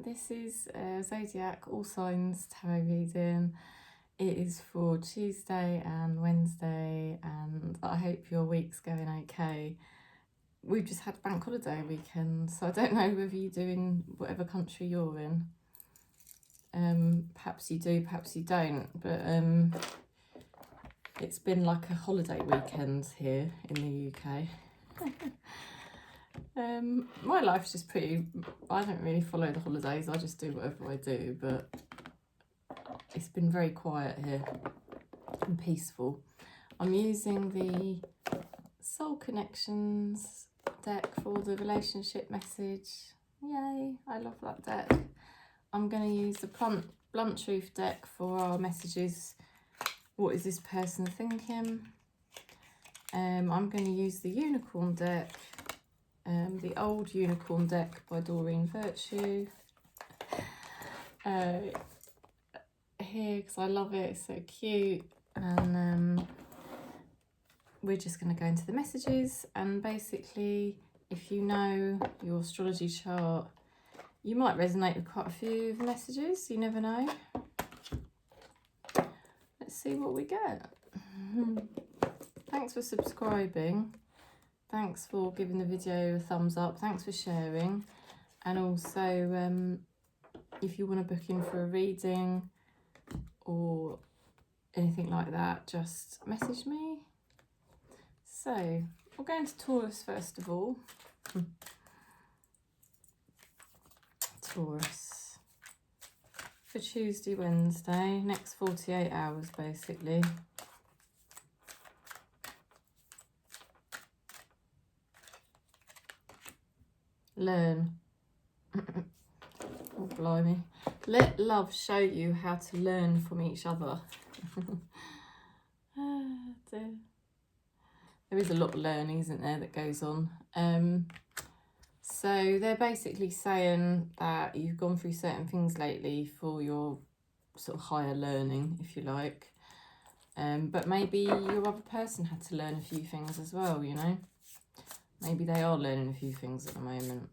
This is Zodiac All Signs Tarot reading. It is for Tuesday and Wednesday, and I hope your week's going okay. We've just had bank holiday weekend, so I don't know whether you do in whatever country you're in. Perhaps you do, perhaps you don't, but it's been like a holiday weekend here in the UK. My life's just pretty, I don't really follow the holidays, I just do whatever I do, but it's been very quiet here and peaceful. I'm using the Soul Connections deck for the relationship message. Yay, I love that deck. I'm going to use the Blunt Truth deck for our messages. What is this person thinking? I'm going to use the Unicorn deck, the old Unicorn deck by Doreen Virtue. Here, because I love it, it's so cute. And we're just going to go into the messages, and basically, if you know your astrology chart, you might resonate with quite a few of the messages, you never know. Let's see what we get. Thanks for subscribing. Thanks for giving the video a thumbs up. Thanks for sharing. And also, if you want to book in for a reading or anything like that, just message me. So, we'll go into Taurus first of all. Taurus. For Tuesday, Wednesday, next 48 hours basically. Learn. Oh, blimey. Let love show you how to learn from each other. Dear. There is a lot of learning, isn't there, that goes on. So they're basically saying that you've gone through certain things lately for your sort of higher learning, if you like. But maybe your other person had to learn a few things as well, you know. Maybe they are learning a few things at the moment.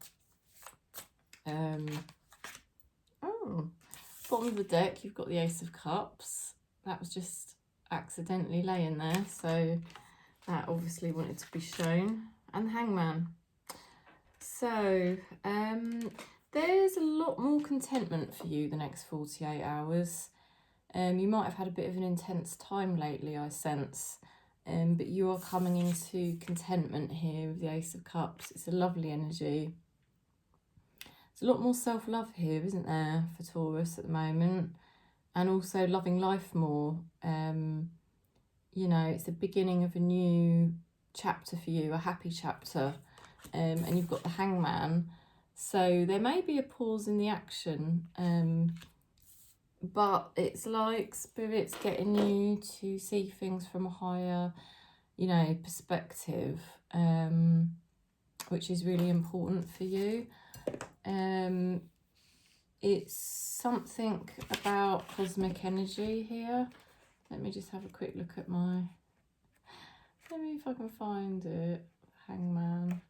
Oh, bottom of the deck, you've got the Ace of Cups. That was just accidentally laying there, so that obviously wanted to be shown. And the Hangman. So, there's a lot more contentment for you the next 48 hours. You might have had a bit of an intense time lately, I sense. But you are coming into contentment here with the Ace of Cups. It's a lovely energy. There's a lot more self-love here, isn't there, for Taurus at the moment? And also loving life more. You know, it's the beginning of a new chapter for you, a happy chapter. And you've got the Hangman. So there may be a pause in the action. But it's like Spirit's getting you to see things from a higher, you know, perspective, which is really important for you. It's something about cosmic energy here. Let me just have a quick look at my... Let me if I can find it. Hangman.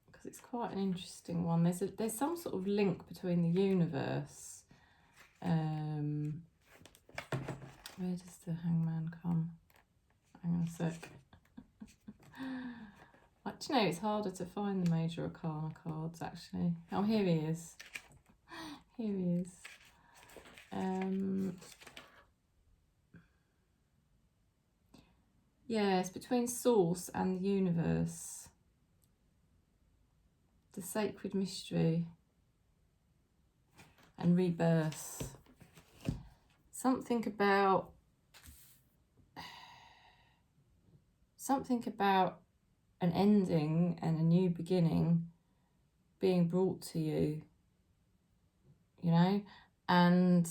Because it's quite an interesting one. There's some sort of link between the universe. Where does the Hangman come? Hang on a sec. Do you know, it's harder to find the Major Arcana cards actually. Oh, here he is. Here he is. Yeah, it's between Source and the universe. The sacred mystery and rebirth. Something about an ending and a new beginning being brought to you, you know, and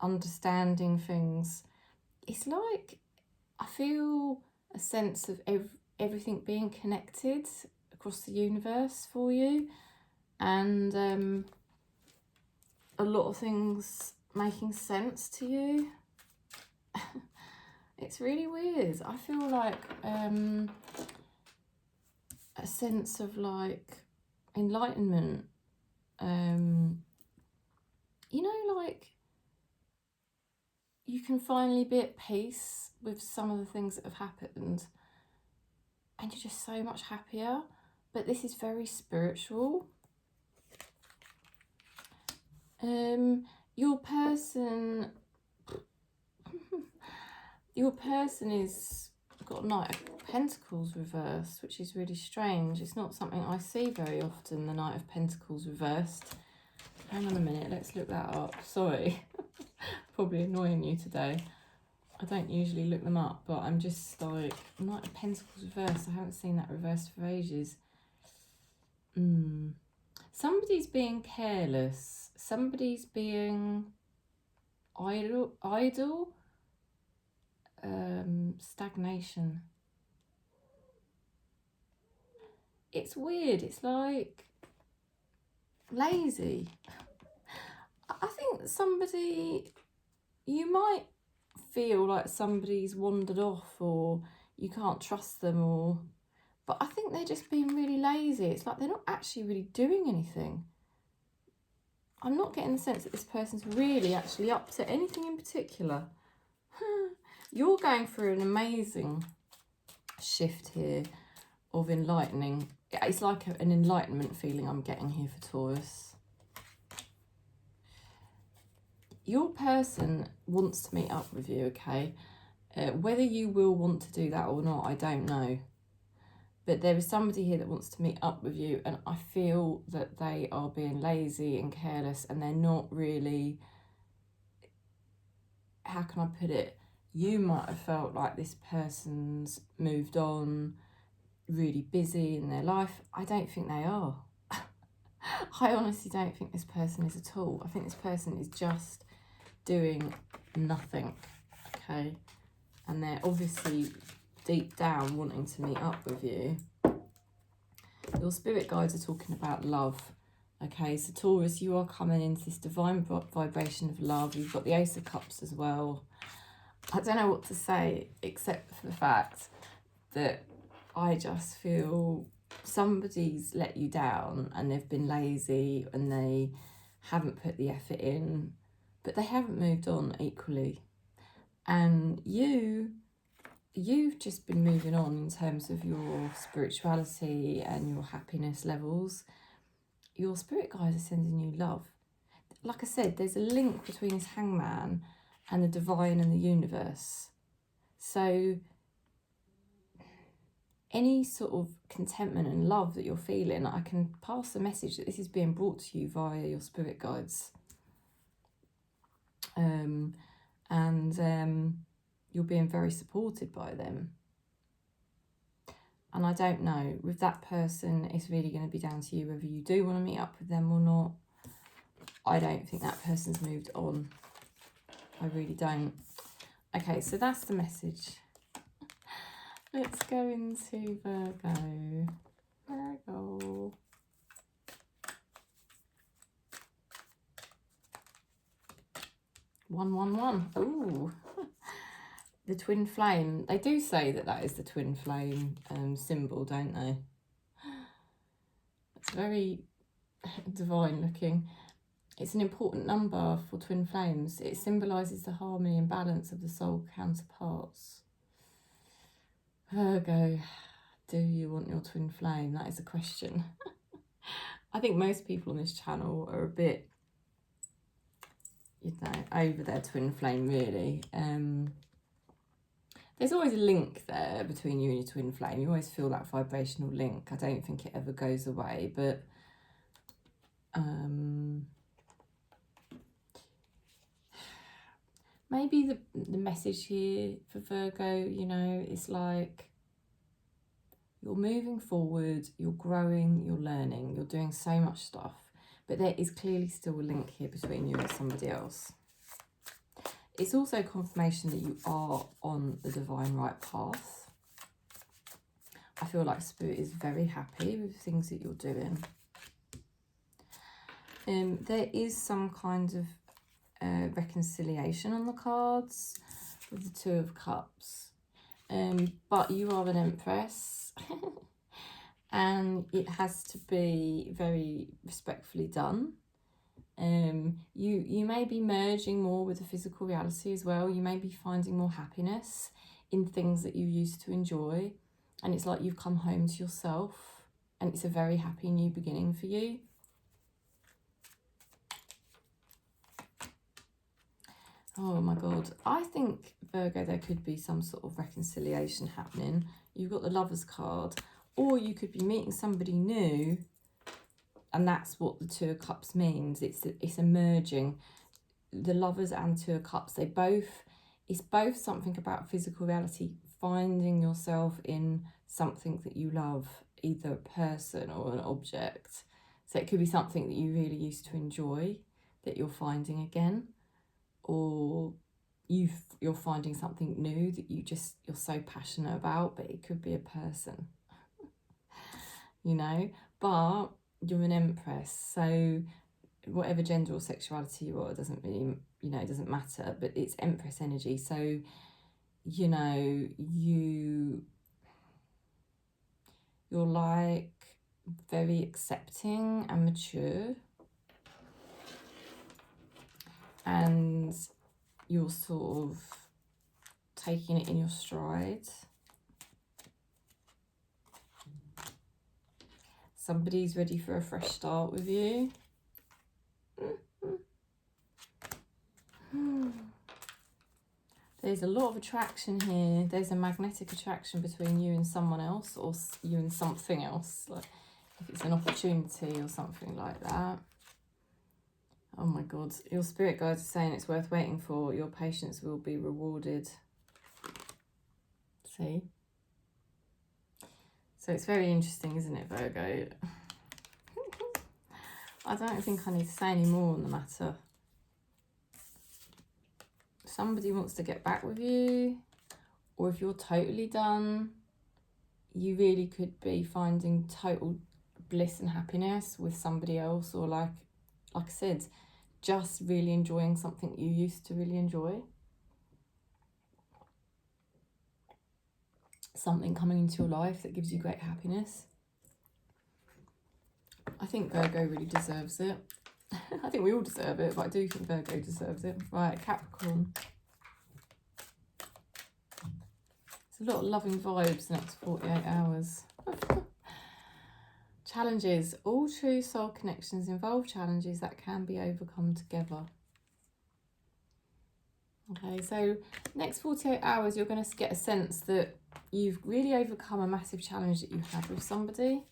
understanding things. It's like, I feel a sense of everything being connected across the universe for you, and a lot of things making sense to you. It's really weird. I feel like a sense of like enlightenment You know, like, you can finally be at peace with some of the things that have happened, and you're just so much happier. But this is very spiritual. Your person is got Knight of Pentacles reversed, which is really strange. It's not something I see very often, the Knight of Pentacles reversed. Hang on a minute, let's look that up. Sorry, probably annoying you today. I don't usually look them up, but I'm just like, Knight of Pentacles reversed. I haven't seen that reversed for ages. Somebody's being careless. Somebody's being idle. Stagnation. It's weird. It's like lazy. I think somebody, you might feel like somebody's wandered off, or you can't trust them, or, but I think they're just being really lazy. It's like they're not actually really doing anything. I'm not getting the sense that this person's really actually up to anything in particular. You're going through an amazing shift here of enlightening. It's like an enlightenment feeling I'm getting here for Taurus. Your person wants to meet up with you, okay? Whether you will want to do that or not, I don't know. But there is somebody here that wants to meet up with you, and I feel that they are being lazy and careless, and they're not really, how can I put it? You might have felt like this person's moved on, really busy in their life. I don't think they are. I honestly don't think this person is at all. I think this person is just doing nothing, okay? And they're obviously deep down wanting to meet up with you. Your spirit guides are talking about love, okay? So Taurus, you are coming into this divine vibration of love. You've got the Ace of Cups as well. I don't know what to say except for the fact that I just feel somebody's let you down, and they've been lazy and they haven't put the effort in, but they haven't moved on equally. And you've just been moving on in terms of your spirituality and your happiness levels. Your spirit guides are sending you love. Like I said, there's a link between this Hangman and the divine and the universe. So any sort of contentment and love that you're feeling, I can pass the message that this is being brought to you via your spirit guides. You're being very supported by them. And I don't know, with that person, it's really going to be down to you whether you do want to meet up with them or not. I don't think that person's moved on. I really don't. Okay, so that's the message. Let's go into Virgo. Virgo. One. Ooh. The twin flame. They do say that that is the twin flame symbol, don't they? It's very divine looking. It's an important number for twin flames. It symbolises the harmony and balance of the soul counterparts. Virgo, do you want your twin flame? That is a question. I think most people on this channel are a bit, you know, over their twin flame, really. There's always a link there between you and your twin flame. You always feel that vibrational link. I don't think it ever goes away, but maybe the message here for Virgo, you know, is like you're moving forward, you're growing, you're learning, you're doing so much stuff, but there is clearly still a link here between you and somebody else. It's also confirmation that you are on the divine right path. I feel like Spirit is very happy with things that you're doing. There is some kind of reconciliation on the cards with the Two of Cups. But you are an Empress. and it has to be very respectfully done. You may be merging more with the physical reality as well. You may be finding more happiness in things that you used to enjoy, and it's like you've come home to yourself, and it's a very happy new beginning for you. Oh my God, I think, Virgo, there could be some sort of reconciliation happening. You've got the Lovers card, or you could be meeting somebody new, and that's what the Two of Cups means. It's a merging. The Lovers and Two of Cups, it's both something about physical reality, finding yourself in something that you love, either a person or an object. So it could be something that you really used to enjoy that you're finding again, or you're finding something new that you're so passionate about, but it could be a person, you know. But you're an Empress, so whatever gender or sexuality you are, it doesn't really, you know, it doesn't matter, but it's Empress energy. So, you know, you're like very accepting and mature, and you're sort of taking it in your stride. Somebody's ready for a fresh start with you. There's a lot of attraction here. There's a magnetic attraction between you and someone else, or you and something else, like if it's an opportunity or something like that. Oh my God, your spirit guides are saying it's worth waiting for. Your patience will be rewarded. See? So it's very interesting, isn't it, Virgo? I don't think I need to say any more on the matter. Somebody wants to get back with you, or if you're totally done, you really could be finding total bliss and happiness with somebody else, or like I said, just really enjoying something you used to really enjoy. Something coming into your life that gives you great happiness. I think Virgo really deserves it. I think we all deserve it, but I do think Virgo deserves it. Right, Capricorn. It's a lot of loving vibes the next 48 hours. Challenges. All true soul connections involve challenges that can be overcome together. Okay, so next 48 hours, you're going to get a sense that you've really overcome a massive challenge that you had with somebody.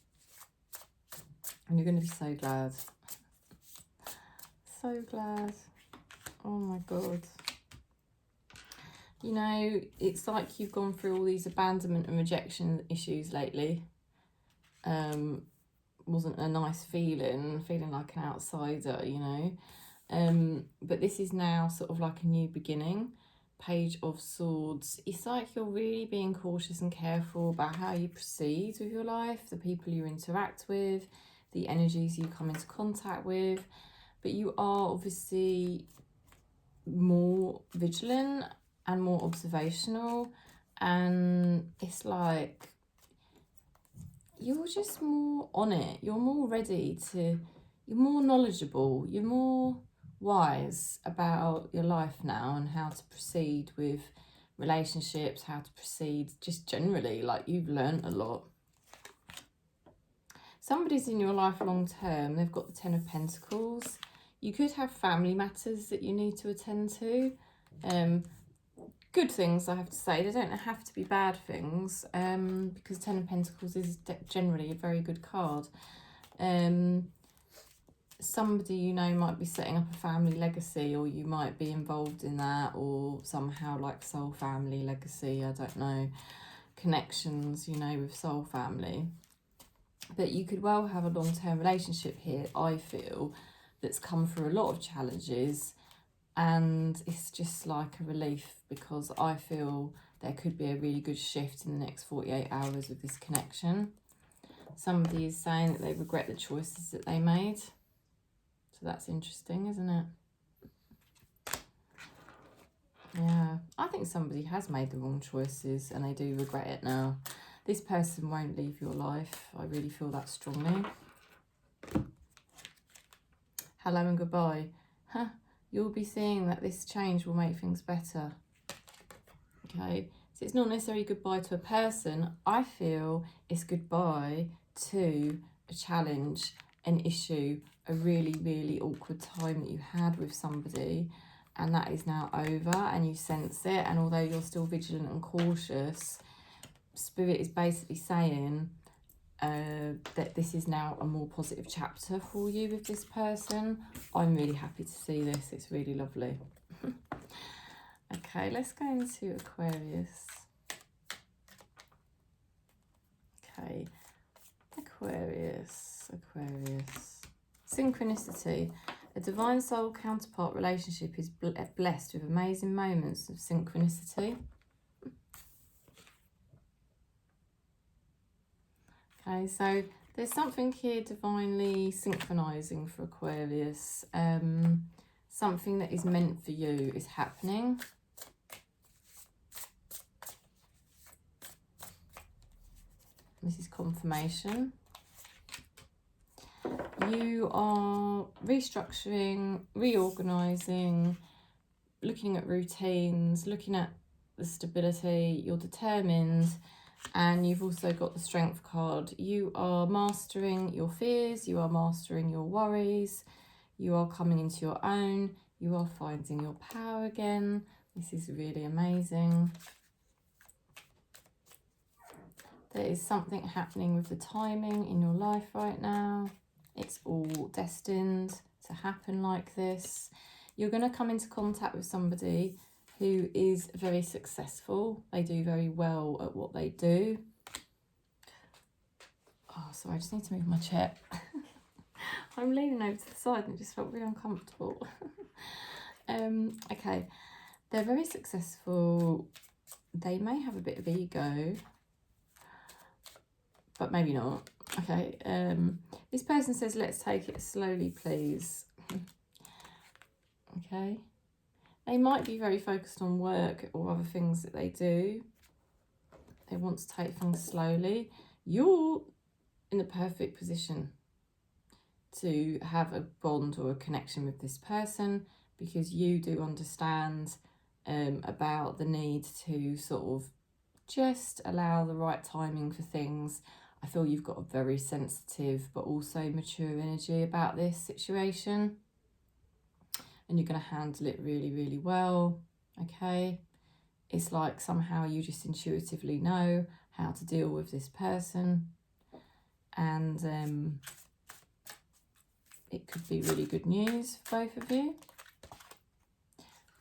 And you're going to be so glad. So glad. Oh my God. You know, it's like you've gone through all these abandonment and rejection issues lately. Wasn't a nice feeling like an outsider, you know. But this is now sort of like a new beginning. Page of Swords. It's like you're really being cautious and careful about how you proceed with your life, the people you interact with, the energies you come into contact with. But you are obviously more vigilant and more observational, and it's like you're just more on it. You're more ready to, you're more knowledgeable, you're more wise about your life now and how to proceed with relationships, how to proceed just generally. Like, you've learned a lot. Somebody's in your life long term. They've got the Ten of Pentacles. You could have family matters that you need to attend to. Good things, I have to say. They don't have to be bad things, because Ten of Pentacles is generally a very good card. Somebody you know might be setting up a family legacy, or you might be involved in that, or somehow like soul family legacy, I don't know, connections, you know, with soul family. But you could well have a long-term relationship here, I feel, that's come through a lot of challenges, and it's just like a relief, because I feel there could be a really good shift in the next 48 hours with this connection. Somebody is saying that they regret the choices that they made. So that's interesting, isn't it? Yeah, I think somebody has made the wrong choices and they do regret it now. This person won't leave your life. I really feel that strongly. Hello and goodbye. Huh? You'll be seeing that this change will make things better. Okay, so it's not necessarily goodbye to a person. I feel it's goodbye to a challenge, an issue, a really, really awkward time that you had with somebody, and that is now over and you sense it. And although you're still vigilant and cautious, Spirit is basically saying that this is now a more positive chapter for you with this person. I'm really happy to see this. It's really lovely. Okay, let's go into Aquarius. Okay, Aquarius. Synchronicity. A divine soul counterpart relationship is blessed with amazing moments of synchronicity. Okay, so there's something here divinely synchronizing for Aquarius. Something that is meant for you is happening. This is confirmation. You are restructuring, reorganizing, looking at routines, looking at the stability. You're determined, and you've also got the Strength card. You are mastering your fears, you are mastering your worries, you are coming into your own, you are finding your power again. This is really amazing. There is something happening with the timing in your life right now. It's all destined to happen like this. You're going to come into contact with somebody who is very successful. They do very well at what they do. Oh, sorry, I just need to move my chair. I'm leaning over to the side and it just felt really uncomfortable. Okay, they're very successful. They may have a bit of ego, but maybe not. Okay, this person says, let's take it slowly, please. Okay. They might be very focused on work or other things that they do. They want to take things slowly. You're in the perfect position to have a bond or a connection with this person, because you do understand about the need to sort of just allow the right timing for things. I feel you've got a very sensitive but also mature energy about this situation, and you're going to handle it really, really well. Okay, it's like somehow you just intuitively know how to deal with this person, and it could be really good news for both of you.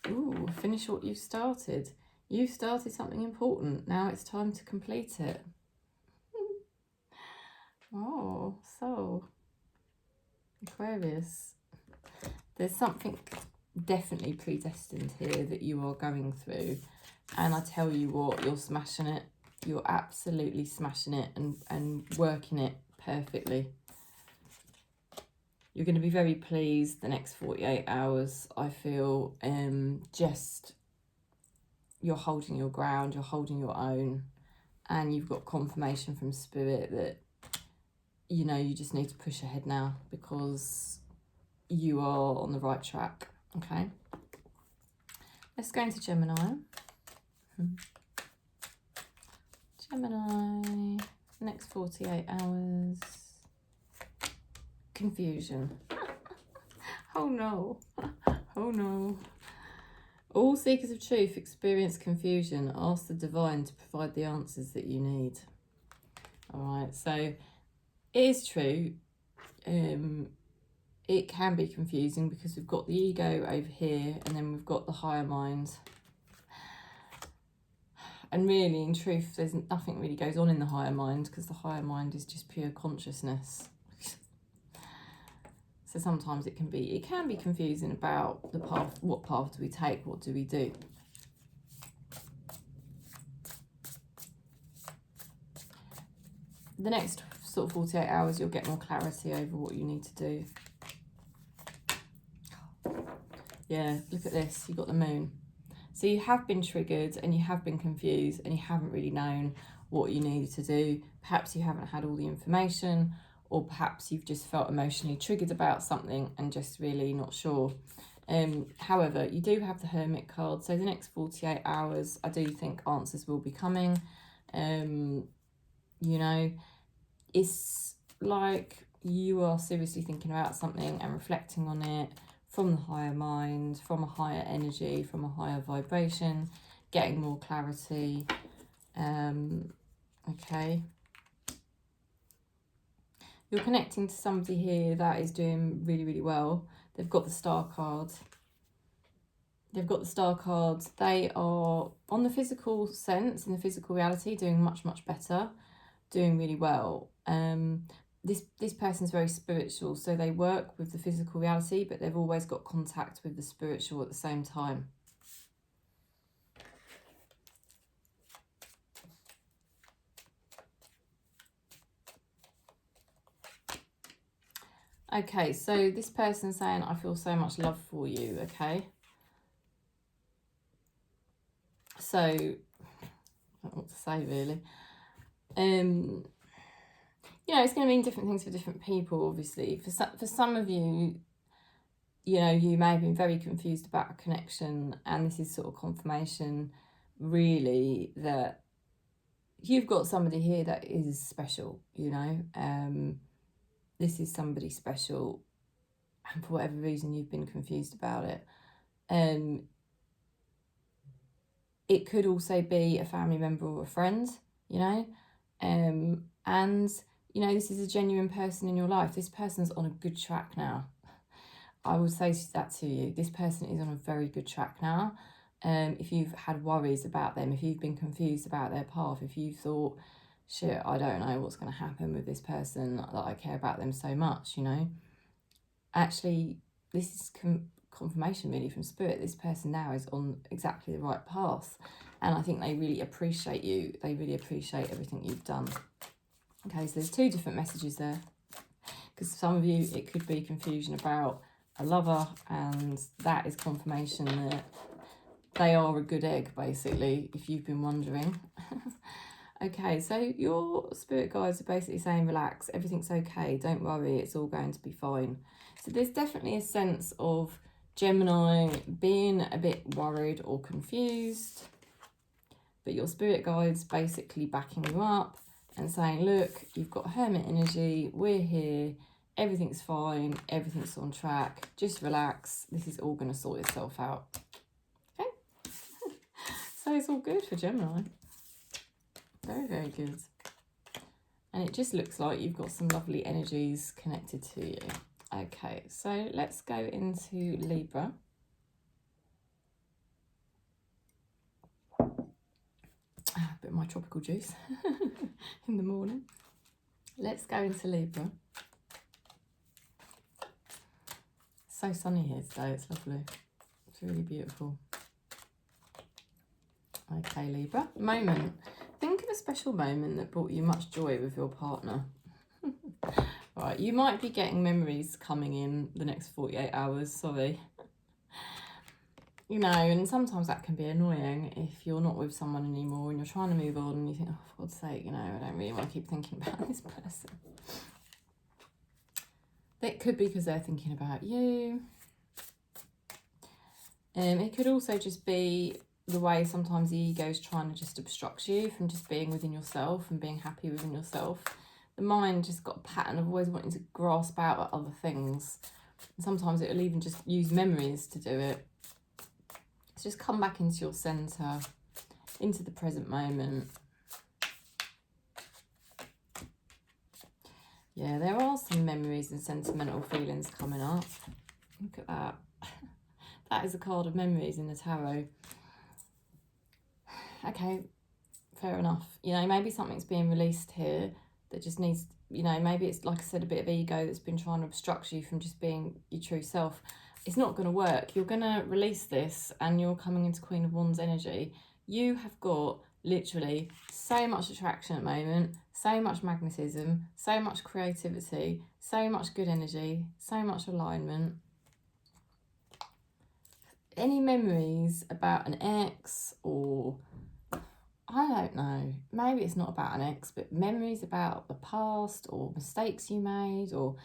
Ooh, finish what you've started. You've started something important. Now it's time to complete it. Oh, so Aquarius, there's something definitely predestined here that you are going through, and I tell you what, you're smashing it. You're absolutely smashing it and working it perfectly. You're going to be very pleased the next 48 hours, I feel. Just, you're holding your ground, you're holding your own, and you've got confirmation from Spirit that, you know, you just need to push ahead now because you are on the right track. Okay, let's go into Gemini. Gemini, next 48 hours. Confusion. Oh no. Oh no. All seekers of truth experience confusion. Ask the divine to provide the answers that you need. All right, so it is true. It can be confusing because we've got the ego over here and then we've got the higher mind. And really, in truth, there's nothing really goes on in the higher mind because the higher mind is just pure consciousness. So sometimes it can be confusing about the path. What path do we take? What do we do? The next sort of 48 hours, you'll get more clarity over what you need to do. Yeah, look at this. You've got the moon. So you have been triggered and you have been confused and you haven't really known. what you needed to do. Perhaps you haven't had all the information, or perhaps you've just felt emotionally triggered about something and just really not sure. However, you do have the Hermit card, so the next 48 hours, I do think answers will be coming. You know, it's like you are seriously thinking about something and reflecting on it from the higher mind, from a higher energy, from a higher vibration, getting more clarity. Okay. You're connecting to somebody here that is doing really, really well. They've got the Star card. They've got the Star card. They are, on the physical sense, in the physical reality, doing much, much better, doing really well. This person's very spiritual, so they work with the physical reality, but they've always got contact with the spiritual at the same time. Okay, so this person's saying, I feel so much love for you, okay? So, I don't know what to say, really. You know, it's going to mean different things for different people, obviously. For some of you, you know, you may have been very confused about a connection, and this is sort of confirmation, really, that you've got somebody here that is special, you know. This is somebody special, and for whatever reason you've been confused about it. It could also be a family member or a friend, you know. And, you know, this is a genuine person in your life. This person's on a good track now. I would say that to you. This person is on a very good track now. If you've had worries about them, if you've been confused about their path, if you thought, shit, I don't know what's going to happen with this person, that I care about them so much, you know. Actually, this is confirmation really from Spirit. This person now is on exactly the right path. And I think they really appreciate you. They really appreciate everything you've done. Okay, so there's two different messages there. Because for some of you, it could be confusion about a lover, and that is confirmation that they are a good egg, basically, if you've been wondering. Okay, so your spirit guides are basically saying, relax, everything's okay, don't worry, it's all going to be fine. So there's definitely a sense of Gemini being a bit worried or confused, but your spirit guides basically backing you up and saying, look, you've got Hermit energy, we're here, everything's fine, everything's on track, just relax, this is all going to sort itself out. Okay? So it's all good for Gemini. Very, very good. And it just looks like you've got some lovely energies connected to you. Okay, so let's go into Libra. A bit of my tropical juice in the morning. Let's go into Libra. So sunny here today, it's lovely. It's really beautiful. Okay, Libra. Moment. Think of a special moment that brought you much joy with your partner. Right, you might be getting memories coming in the next 48 hours, sorry. You know, and sometimes that can be annoying if you're not with someone anymore and you're trying to move on and you think, oh, for God's sake, you know, I don't really want to keep thinking about this person. It could be because they're thinking about you. It could also just be the way sometimes the ego is trying to just obstruct you from just being within yourself and being happy within yourself. The mind just got a pattern of always wanting to grasp out at other things. And sometimes it will even just use memories to do it. So just come back into your centre, into the present moment. Yeah, there are some memories and sentimental feelings coming up. Look at that. That is a card of memories in the tarot. Okay, fair enough. You know, maybe something's being released here that just needs, you know, maybe it's, like I said, a bit of ego that's been trying to obstruct you from just being your true self. It's not going to work. You're going to release this and you're coming into Queen of Wands energy. You have got literally so much attraction at the moment, so much magnetism, so much creativity, so much good energy, so much alignment. Any memories about an ex or, I I don't know, maybe it's not about an ex, but memories about the past or mistakes you made or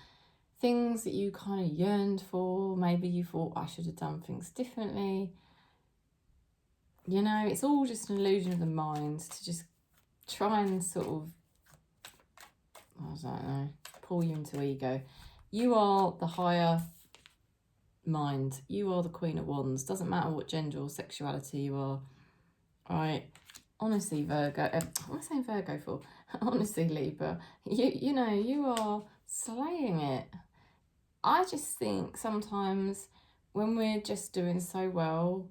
things that you kind of yearned for. Maybe you thought, I should have done things differently. You know, it's all just an illusion of the mind to just try and sort of, I don't know, pull you into ego. You are the higher mind. You are the Queen of Wands. Doesn't matter what gender or sexuality you are. All right. Honestly, Virgo, what am I saying Virgo for? Honestly, Libra, you know, you are slaying it. I just think sometimes when we're just doing so well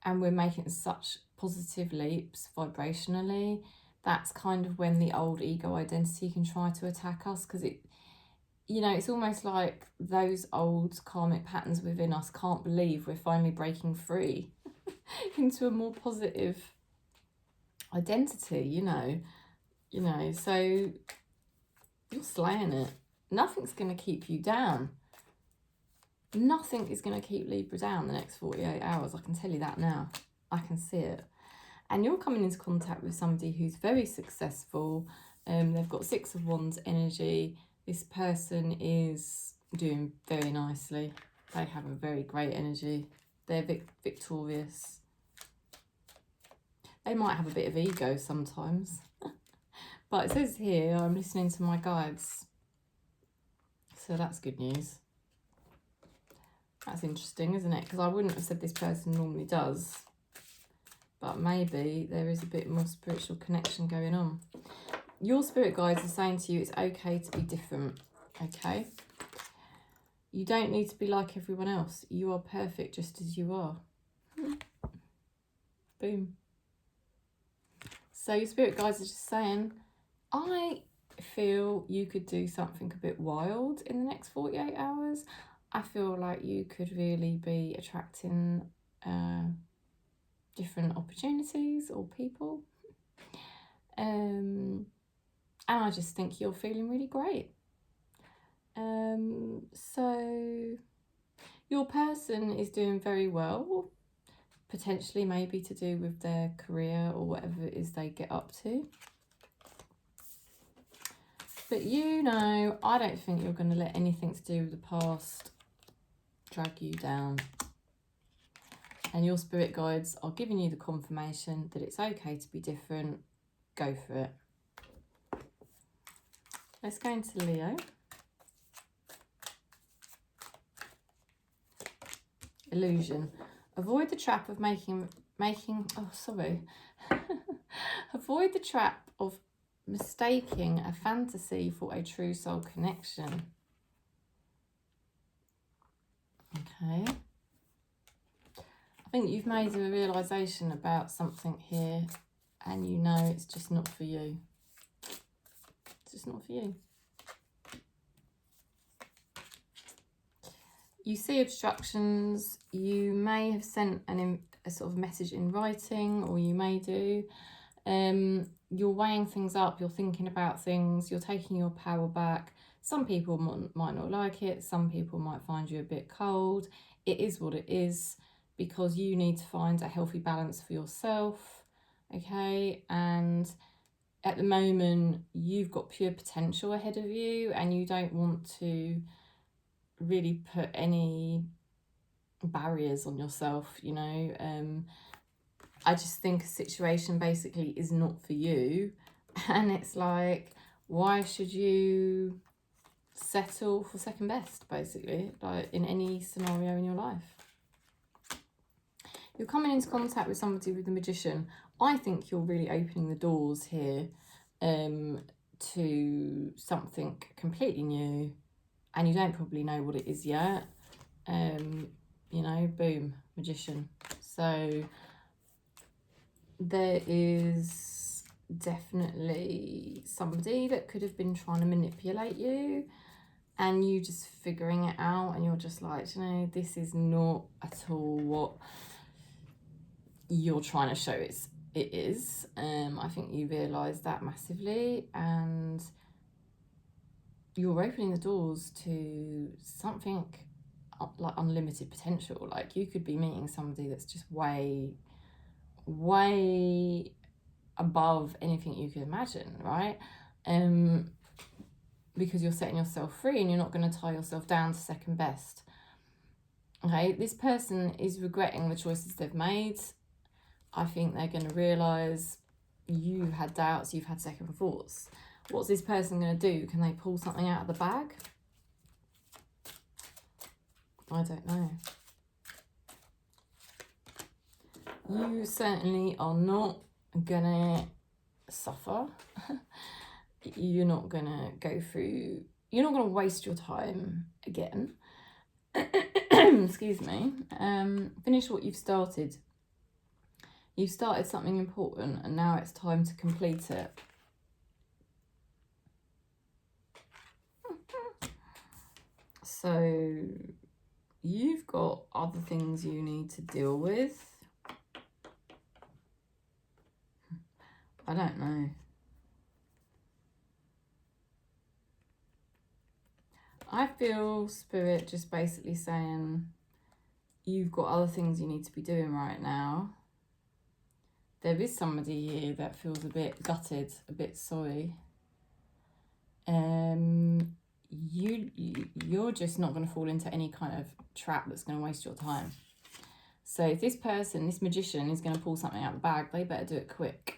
and we're making such positive leaps vibrationally, that's kind of when the old ego identity can try to attack us, because it, you know, it's almost like those old karmic patterns within us can't believe we're finally breaking free into a more positive identity, you know, so you're slaying it. Nothing's going to keep you down. Nothing is going to keep Libra down the next 48 hours. I can tell you that now. I can see it. And you're coming into contact with somebody who's very successful. They've got 6 of Wands energy. This person is doing very nicely. They have a very great energy. They're victorious. They might have a bit of ego sometimes. But it says here, I'm listening to my guides. So that's good news. That's interesting, isn't it? Because I wouldn't have said this person normally does. But maybe there is a bit more spiritual connection going on. Your spirit guides are saying to you it's okay to be different, okay? You don't need to be like everyone else. You are perfect just as you are. Boom. So your spirit guides are just saying, I feel you could do something a bit wild in the next 48 hours. I feel like you could really be attracting different opportunities or people. And I just think you're feeling really great. So your person is doing very well, potentially maybe to do with their career or whatever it is they get up to. But you know, I don't think you're going to let anything to do with the past drag you down. And your spirit guides are giving you the confirmation that it's okay to be different. Go for it. Let's go into Leo. Illusion. Avoid the trap of avoid the trap of mistaking a fantasy for a true soul connection. Okay. I think you've made a realisation about something here and you know it's just not for you. It's just not for you. You see obstructions. You may have sent a sort of message in writing, or you may do. You're weighing things up. You're thinking about things. You're taking your power back. Some people might not like it. Some people might find you a bit cold. It is what it is, because you need to find a healthy balance for yourself. Okay, and at the moment you've got pure potential ahead of you, and you don't want to really put any barriers on yourself, you know. I just think a situation basically is not for you, and it's like, why should you settle for second best, basically, like in any scenario in your life? You're coming into contact with somebody with the Magician. I think you're really opening the doors here to something completely new, and you don't probably know what it is yet. You know, boom, Magician. So there is definitely somebody that could have been trying to manipulate you, and you just figuring it out, and you're just like, you know, this is not at all what you're trying to show it is. I think you realise that massively, and you're opening the doors to something like unlimited potential. Like, you could be meeting somebody that's just way above anything you could imagine, right? Because you're setting yourself free and you're not going to tie yourself down to second best. Okay, this person is regretting the choices they've made. I think they're going to realise you've had doubts, you've had second thoughts. What's this person going to do? Can they pull something out of the bag? I don't know. You certainly are not going to suffer. You're not going to go through... You're not going to waste your time again. Excuse me. Finish what you've started. You've started something important and now it's time to complete it. So you've got other things you need to deal with. I don't know. I feel Spirit just basically saying you've got other things you need to be doing right now. There is somebody here that feels a bit gutted, a bit sorry. You're just not going to fall into any kind of trap that's going to waste your time. So if this person, this magician, is going to pull something out of the bag, they better do it quick.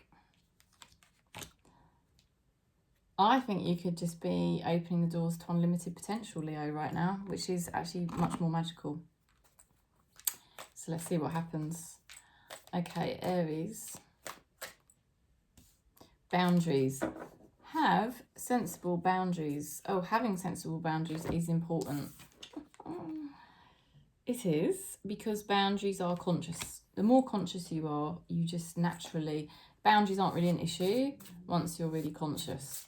I think you could just be opening the doors to unlimited potential, Leo, right now, which is actually much more magical. So let's see what happens. Okay, Aries. Boundaries. Have sensible boundaries. Oh, having sensible boundaries is important. It is, because boundaries are conscious. The more conscious you are, you just naturally... Boundaries aren't really an issue once you're really conscious.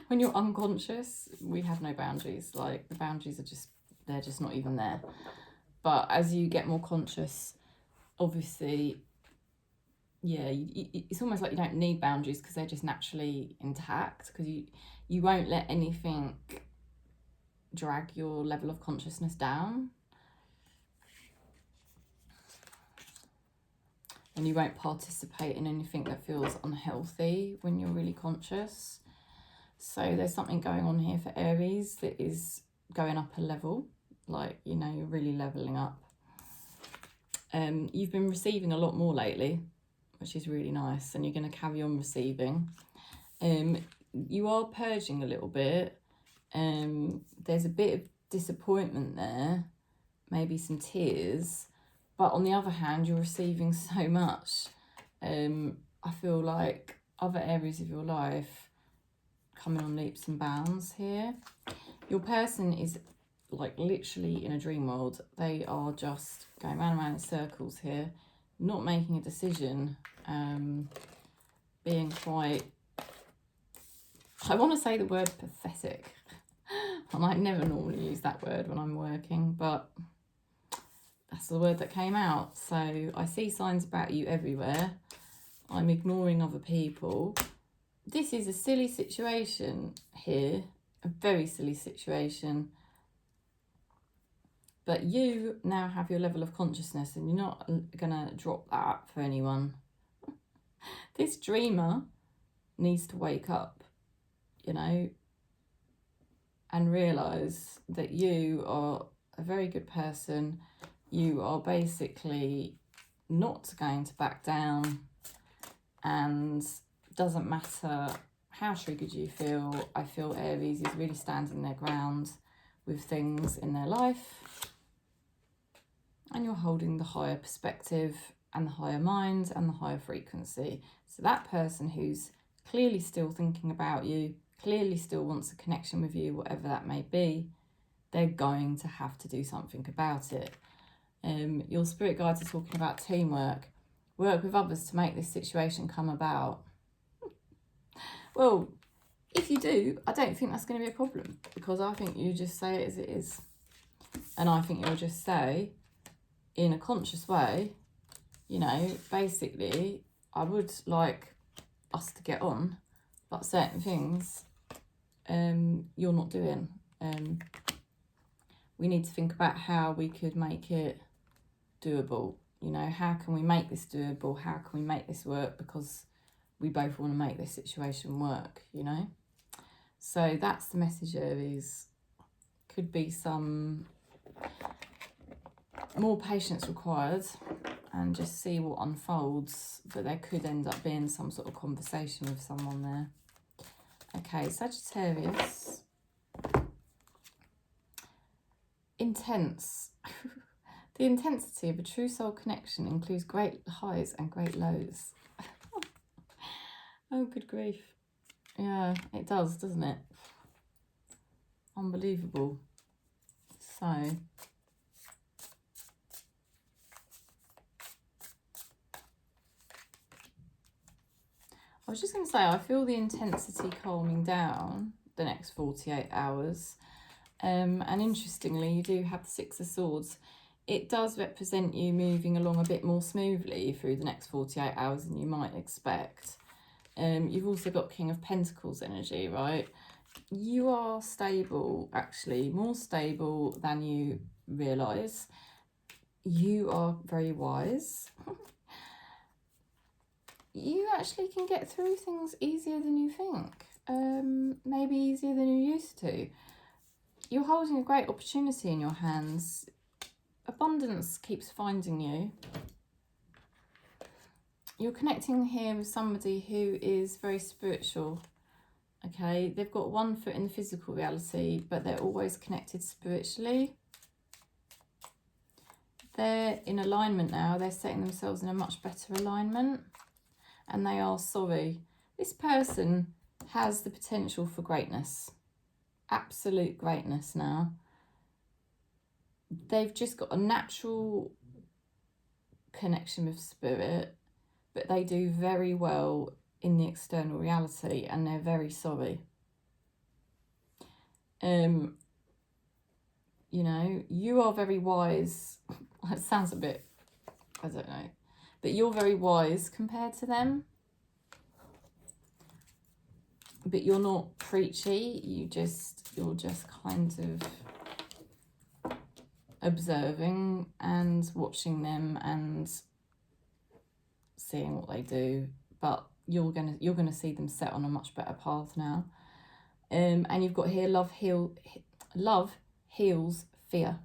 When you're unconscious, we have no boundaries. Like, the boundaries are just... They're just not even there. But as you get more conscious, obviously... Yeah, it's almost like you don't need boundaries because they're just naturally intact, because you won't let anything drag your level of consciousness down. And you won't participate in anything that feels unhealthy when you're really conscious. So there's something going on here for Aries that is going up a level. Like, you know, you're really levelling up. You've been receiving a lot more lately, which is really nice, and you're going to carry on receiving. You are purging a little bit. There's a bit of disappointment there, maybe some tears, but on the other hand, you're receiving so much. I feel like other areas of your life coming on leaps and bounds here. Your person is like literally in a dream world. They are just going round and round in circles here, not making a decision, being quite, I want to say the word pathetic, and I never normally use that word when I'm working, but that's the word that came out. So I see signs about you everywhere. I'm ignoring other people. This is a silly situation here, a very silly situation. But you now have your level of consciousness and you're not going to drop that for anyone. This dreamer needs to wake up, you know, and realise that you are a very good person. You are basically not going to back down, and doesn't matter how triggered you feel. I feel Aries is really standing their ground with things in their life, and you're holding the higher perspective and the higher mind and the higher frequency. So that person who's clearly still thinking about you, clearly still wants a connection with you, whatever that may be, they're going to have to do something about it. Your spirit guides are talking about teamwork. Work with others to make this situation come about. Well, if you do, I don't think that's going to be a problem, because I think you just say it as it is. And I think you'll just say, in a conscious way, you know, basically, I would like us to get on, but certain things you're not doing. We need to think about how we could make it doable. You know, how can we make this doable? How can we make this work? Because we both want to make this situation work, you know. So that's the message, Aries. Could be some more patience required and just see what unfolds, but there could end up being some sort of conversation with someone there. Okay, Sagittarius. Intense. The intensity of a true soul connection includes great highs and great lows. Oh, good grief. Yeah, it does, doesn't it? Unbelievable. So, I was just going to say, I feel the intensity calming down the next 48 hours. And interestingly, you do have the Six of Swords. It does represent you moving along a bit more smoothly through the next 48 hours than you might expect. You've also got King of Pentacles energy, right? You are stable, actually, more stable than you realise. You are very wise. You actually can get through things easier than you think. Maybe easier than you used to. You're holding a great opportunity in your hands. Abundance keeps finding you. You're connecting here with somebody who is very spiritual. Okay, they've got one foot in the physical reality, but they're always connected spiritually. They're in alignment now. They're setting themselves in a much better alignment, and they are sorry. This person has the potential for greatness, absolute greatness now. They've just got a natural connection with spirit, but they do very well in the external reality, and they're very sorry. You know, you are very wise. It sounds a bit, I don't know, but you're very wise compared to them. But you're not preachy. You're just kind of observing and watching them and seeing what they do. But you're gonna see them set on a much better path now. And you've got here, love heals fear.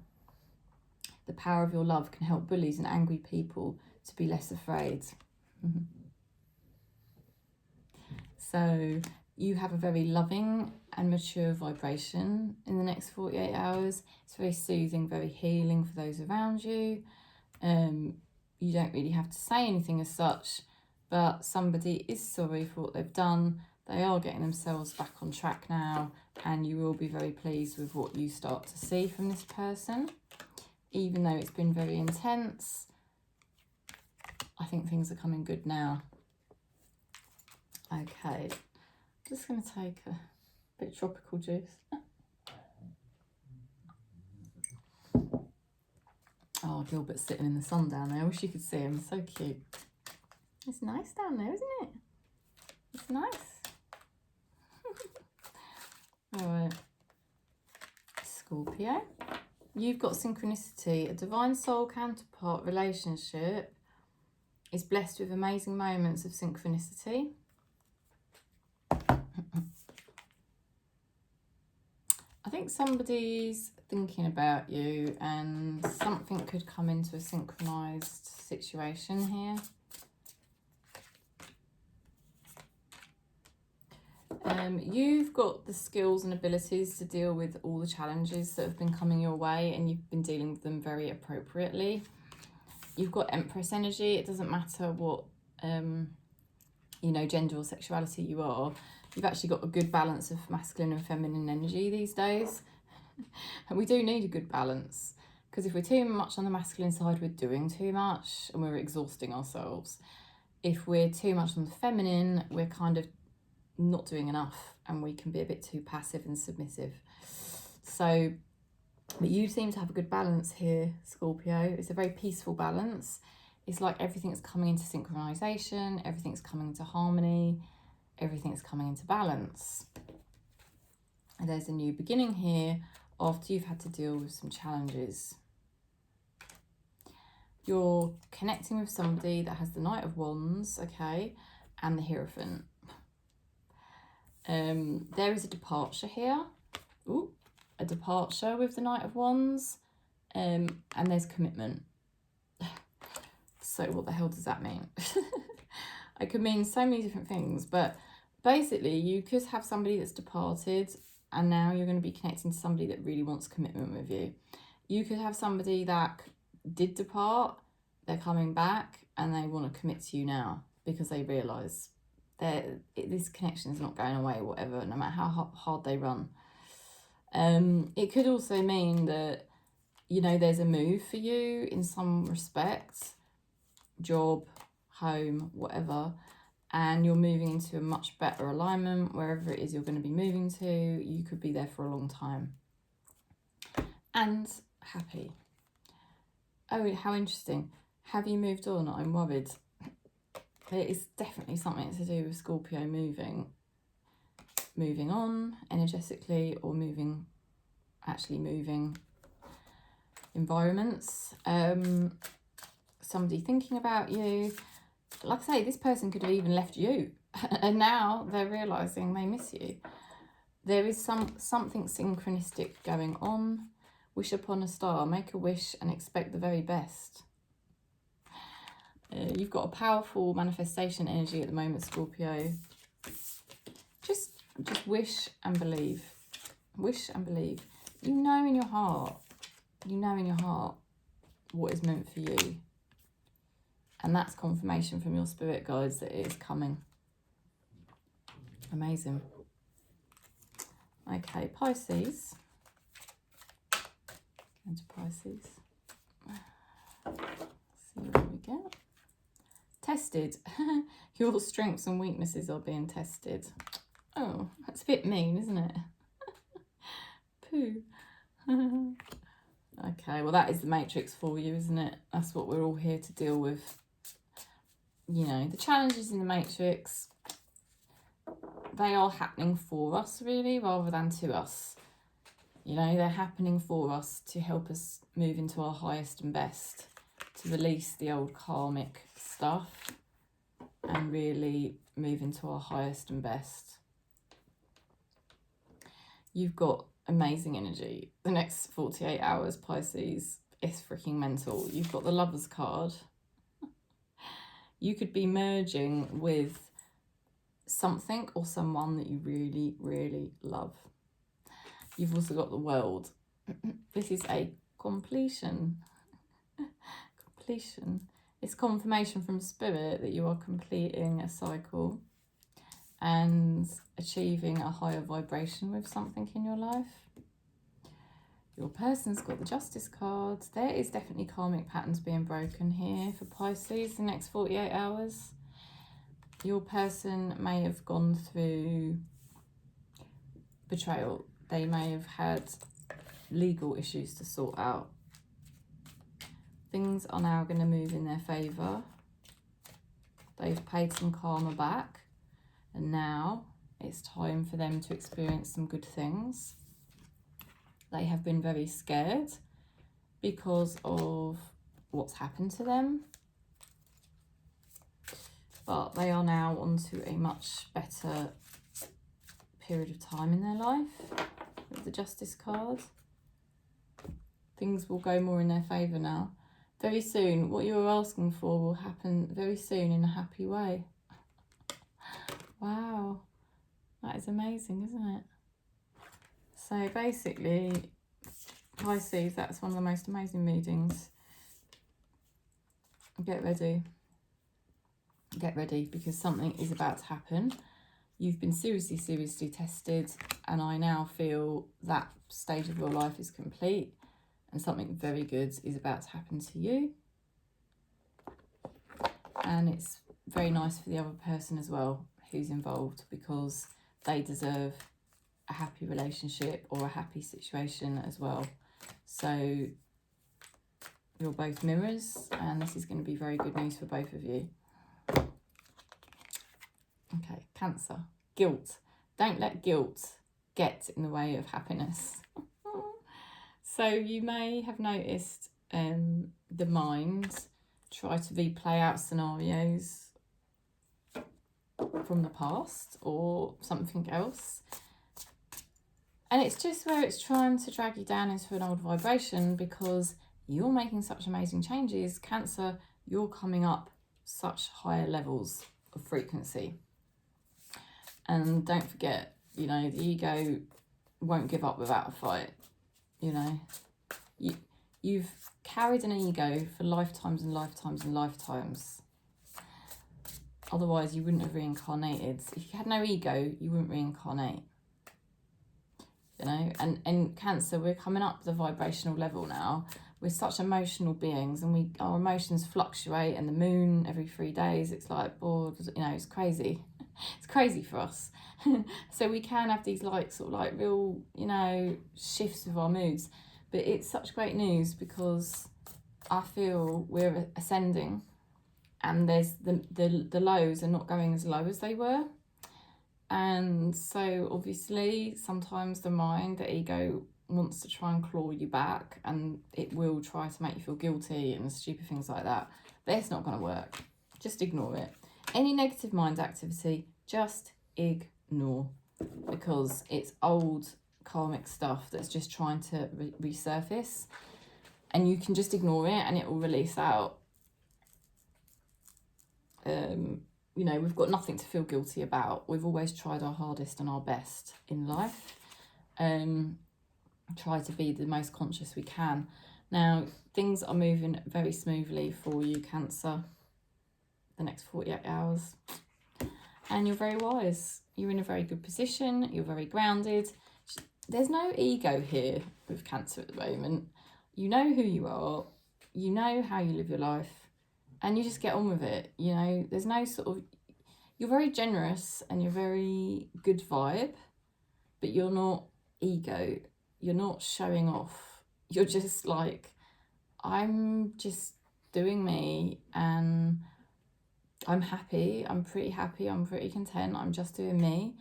The power of your love can help bullies and angry people to be less afraid. So you have a very loving and mature vibration in the next 48 hours. It's very soothing, very healing for those around you. You don't really have to say anything as such, but somebody is sorry for what they've done. They are getting themselves back on track now, and you will be very pleased with what you start to see from this person. Even though it's been very intense, I think things are coming good now. Okay, just going to take a bit of tropical juice. Oh, Gilbert's sitting in the sun down there. I wish you could see him. So cute. It's nice down there, isn't it? It's nice. All right. Scorpio. You've got synchronicity. A divine soul counterpart relationship is blessed with amazing moments of synchronicity. I think somebody's thinking about you, and something could come into a synchronized situation here. You've got the skills and abilities to deal with all the challenges that have been coming your way, and you've been dealing with them very appropriately. You've got Empress energy. It doesn't matter what, you know, gender or sexuality you are. You've actually got a good balance of masculine and feminine energy these days. And we do need a good balance, because if we're too much on the masculine side, we're doing too much and we're exhausting ourselves. If we're too much on the feminine, we're kind of not doing enough, and we can be a bit too passive and submissive. So, but you seem to have a good balance here, Scorpio. It's a very peaceful balance. It's like everything's coming into synchronization, everything's coming into harmony, everything's coming into balance. And there's a new beginning here after you've had to deal with some challenges. You're connecting with somebody that has the Knight of Wands, okay? and the Hierophant. There is a departure here. Ooh, a departure with the Knight of Wands. And there's commitment. So what the hell does that mean? It could mean so many different things, but basically you could have somebody that's departed and now you're going to be connecting to somebody that really wants commitment with you. You could have somebody that did depart, they're coming back and they want to commit to you now because they realise that this connection is not going away or whatever, no matter how hard they run. It could also mean that, you know, there's a move for you in some respect, job, home, whatever, and you're moving into a much better alignment wherever it is you're going to be moving to. You could be there for a long time and happy. Oh, how interesting. Have you moved on? I'm worried. There is definitely something to do with Scorpio moving on energetically, or actually moving environments. Somebody thinking about you. Like I say, this person could have even left you and now they're realising they miss you. There is something synchronistic going on. Wish upon a star, make a wish and expect the very best. You've got a powerful manifestation energy at the moment, Scorpio. Just wish and believe. Wish and believe. You know in your heart what is meant for you. And that's confirmation from your spirit guides that it is coming. Amazing. Okay, Pisces. Into Pisces. See what we get. Tested. Your strengths and weaknesses are being tested. Oh, that's a bit mean, isn't it? Pooh. Okay, well that is the Matrix for you, isn't it? That's what we're all here to deal with. You know, the challenges in the Matrix, they are happening for us really, rather than to us. You know, they're happening for us to help us move into our highest and best, to release the old karmic stuff and really move into our highest and best. You've got amazing energy. The next 48 hours, Pisces, is freaking mental. You've got the Lovers card. You could be merging with something or someone that you really, really love. You've also got the World. This is a completion. Completion. It's confirmation from Spirit that you are completing a cycle and achieving a higher vibration with something in your life. Your person's got the Justice card. There is definitely karmic patterns being broken here for Pisces the next 48 hours. Your person may have gone through betrayal. They may have had legal issues to sort out. Things are now going to move in their favour. They've paid some karma back. And now it's time for them to experience some good things. They have been very scared because of what's happened to them. But they are now onto a much better period of time in their life with the Justice card. Things will go more in their favour now. Very soon, what you were asking for will happen very soon in a happy way. Wow, that is amazing, isn't it? So basically, Pisces, that's one of the most amazing readings. Get ready. Get ready, because something is about to happen. You've been seriously, seriously tested, and I now feel that stage of your life is complete and something very good is about to happen to you. And it's very nice for the other person as well who's involved, because they deserve a happy relationship or a happy situation as well. So you're both mirrors, and this is going to be very good news for both of you. Okay, Cancer. Guilt. Don't let guilt get in the way of happiness. So you may have noticed the mind try to replay out scenarios from the past or something else. And it's just where it's trying to drag you down into an old vibration because you're making such amazing changes. Cancer, you're coming up such higher levels of frequency. And don't forget, you know, the ego won't give up without a fight. You know, you've carried an ego for lifetimes and lifetimes and lifetimes. Otherwise, you wouldn't have reincarnated. If you had no ego, you wouldn't reincarnate. You know, and Cancer, we're coming up the vibrational level now. We're such emotional beings, and our emotions fluctuate, and the moon every 3 days, it's like, oh, you know, it's crazy. It's crazy for us. So we can have these like sort of like real, you know, shifts with our moods. But it's such great news because I feel we're ascending, and there's the lows are not going as low as they were. And so obviously sometimes the mind, the ego, wants to try and claw you back, and it will try to make you feel guilty and stupid things like that. But it's not going to work. Just ignore it. Any negative mind activity, just ignore, because it's old karmic stuff that's just trying to resurface, and you can just ignore it and it will release out. You know, we've got nothing to feel guilty about. We've always tried our hardest and our best in life. Try to be the most conscious we can. Now, things are moving very smoothly for you, Cancer, the next 48 hours. And you're very wise. You're in a very good position. You're very grounded. There's no ego here with Cancer at the moment. You know who you are. You know how you live your life. And you just get on with it. You know, there's no sort of... You're very generous and you're very good vibe. But you're not ego. You're not showing off. You're just like, I'm just doing me, and I'm happy. I'm pretty happy. I'm pretty content. I'm just doing me.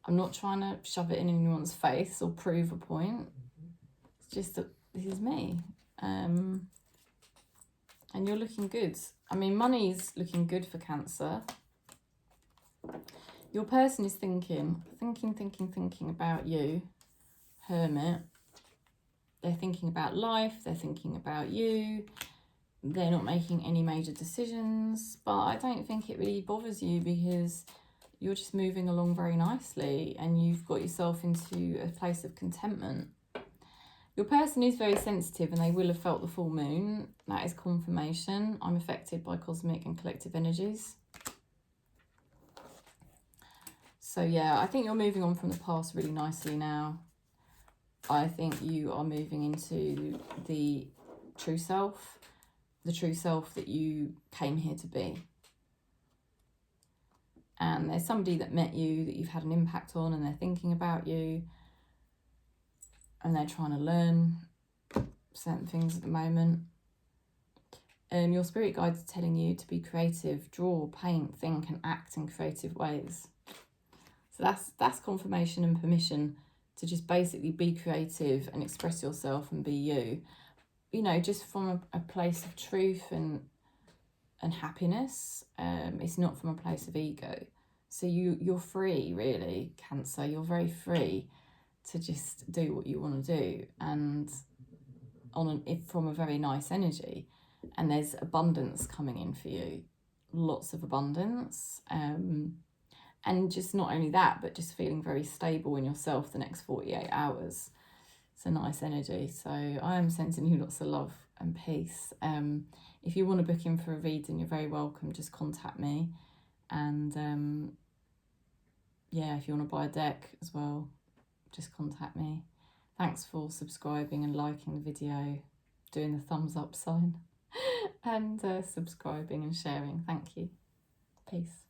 I'm not trying to shove it in anyone's face or prove a point. It's just that this is me. And you're looking good. I mean, money's looking good for Cancer. Your person is thinking about you. Hermit. They're thinking about life. They're thinking about you. They're not making any major decisions. But I don't think it really bothers you because you're just moving along very nicely and you've got yourself into a place of contentment. Your person is very sensitive and they will have felt the full moon. That is confirmation. I'm affected by cosmic and collective energies. So yeah, I think you're moving on from the past really nicely now. I think you are moving into the true self that you came here to be. And there's somebody that met you that you've had an impact on, and they're thinking about you. And they're trying to learn certain things at the moment. Your spirit guides are telling you to be creative, draw, paint, think and act in creative ways. So that's confirmation and permission to just basically be creative and express yourself and be you. You know, just from a place of truth and happiness. It's not from a place of ego. So you're free, really, Cancer. You're very free to just do what you want to do, and from a very nice energy. And there's abundance coming in for you, lots of abundance, and just not only that, but just feeling very stable in yourself the next 48 hours. It's a nice energy. So I am sending you lots of love and peace. If you want to book in for a reading, you're very welcome. Just contact me. And yeah, if you want to buy a deck as well, just contact me. Thanks for subscribing and liking the video, doing the thumbs up sign, and subscribing and sharing. Thank you. Peace.